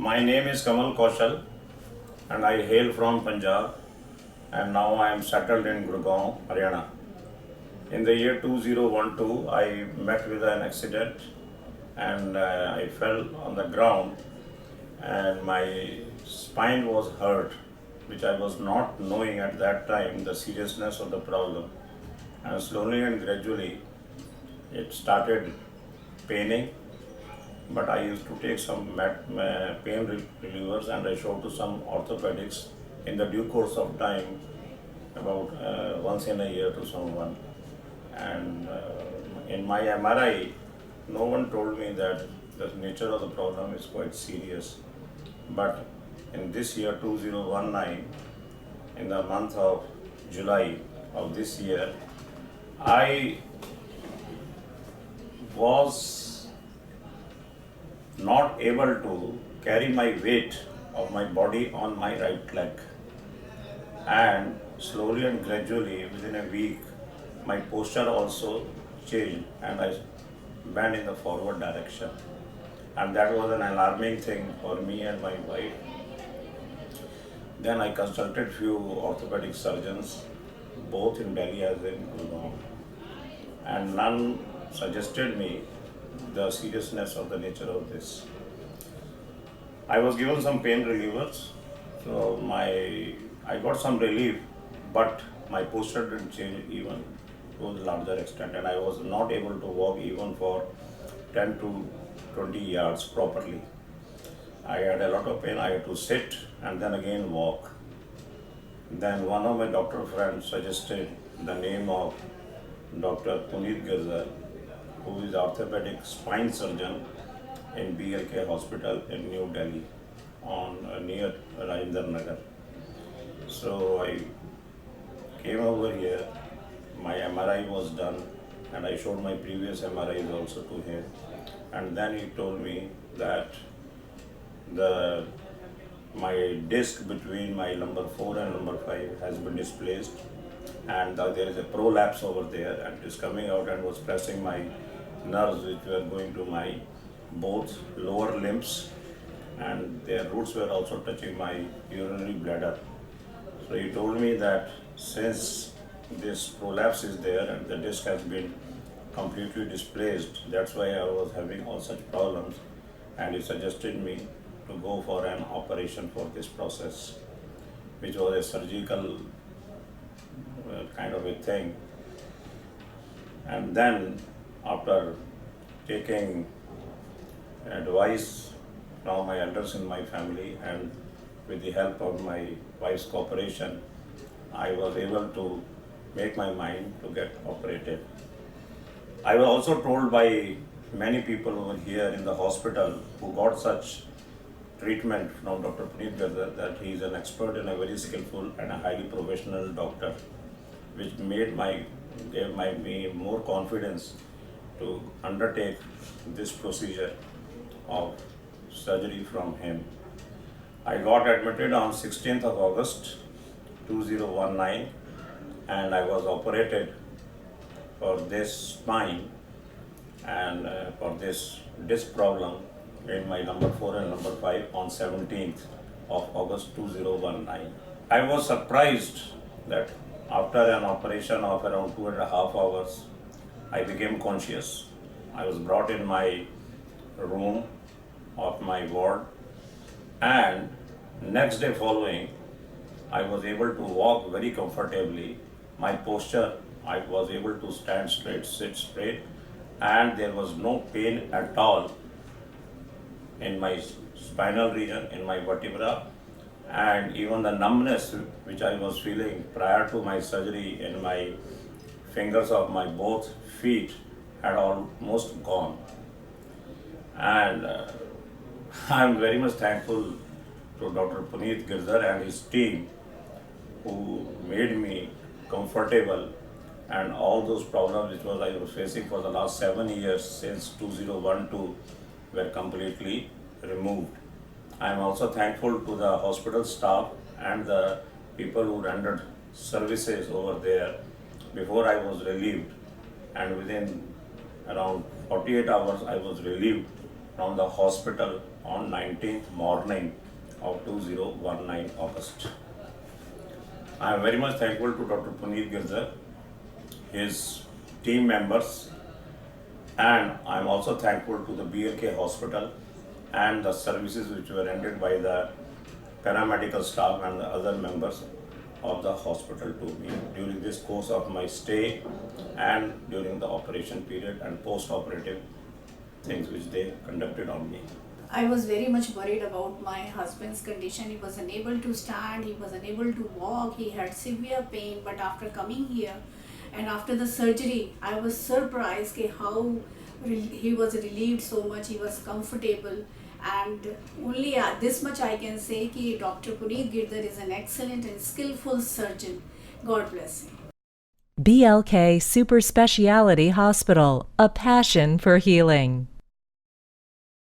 My name is Kamal Kaushal and I hail from Punjab and now I am settled in Gurgaon, Haryana. In the year 2012, I met with an accident and I fell on the ground and my spine was hurt, which I was not knowing at that time the seriousness of the problem. And slowly and gradually it started paining, but I used to take some pain relievers and I showed to some orthopedics in the due course of time, about once in a year to someone. And in my MRI, no one told me that the nature of the problem is quite serious. But in this year 2019, in the month of July of this year, I was not able to carry my weight of my body on my right leg, and slowly and gradually within a week my posture also changed and I bent in the forward direction, and that was an alarming thing for me and my wife. Then I consulted few orthopedic surgeons both in Delhi as in Gurgaon, and none suggested me the seriousness of the nature of this. I was given some pain relievers, so I got some relief, but my posture didn't change even to a larger extent, and I was not able to walk even for 10 to 20 yards properly. I had a lot of pain. I had to sit and then again walk. Then one of my doctor friends suggested the name of Dr. Puneet Girdhar, who is orthopedic spine surgeon in BLK Hospital in New Delhi, near Rajendra Nagar. So I came over here, my MRI was done, and I showed my previous MRIs also to him. And then he told me that my disc between my number 4 and number 5 has been displaced, and there is a prolapse over there, and it is coming out and was pressing my nerves which were going to my both lower limbs, and their roots were also touching my urinary bladder. So he told me that since this prolapse is there and the disc has been completely displaced, that's why I was having all such problems, and he suggested me to go for an operation for this process, which was a surgical kind of a thing. And then after taking advice from my elders in my family and with the help of my wife's cooperation, I was able to make my mind to get operated. I was also told by many people over here in the hospital who got such treatment from Dr. Puneet Girdhar that he is an expert and a very skillful and a highly professional doctor, which gave me more confidence to undertake this procedure of surgery from him. I got admitted on 16th of August 2019 and I was operated for this spine and for this disc problem in my number 4 and number 5 on 17th of August 2019. I was surprised that after an operation of around 2.5 hours, I became conscious. I was brought in my room of my ward, and next day following, I was able to walk very comfortably. My posture, I was able to stand straight, sit straight, and there was no pain at all in my spinal region, in my vertebra, and even the numbness which I was feeling prior to my surgery in my fingers of my both feet had almost gone. And I am very much thankful to Dr. Puneet Girdhar and his team who made me comfortable, and all those problems which I was facing for the last 7 years since 2012 were completely removed. I am also thankful to the hospital staff and the people who rendered services over there before I was relieved, and within around 48 hours I was relieved from the hospital on 19th morning of 2019 August. I am very much thankful to Dr. Puneet Girdhar, his team members, and I am also thankful to the BLK Hospital and the services which were rendered by the paramedical staff and the other members of the hospital to me during this course of my stay and during the operation period and post-operative things which they conducted on me. I was very much worried about my husband's condition. He was unable to stand, he was unable to walk, he had severe pain. But after coming here and after the surgery, I was surprised how he was relieved so much, he was comfortable. And only this much I can say that Dr. Puneet Girdhar is an excellent and skillful surgeon. God bless him. BLK Super Speciality Hospital, a passion for healing.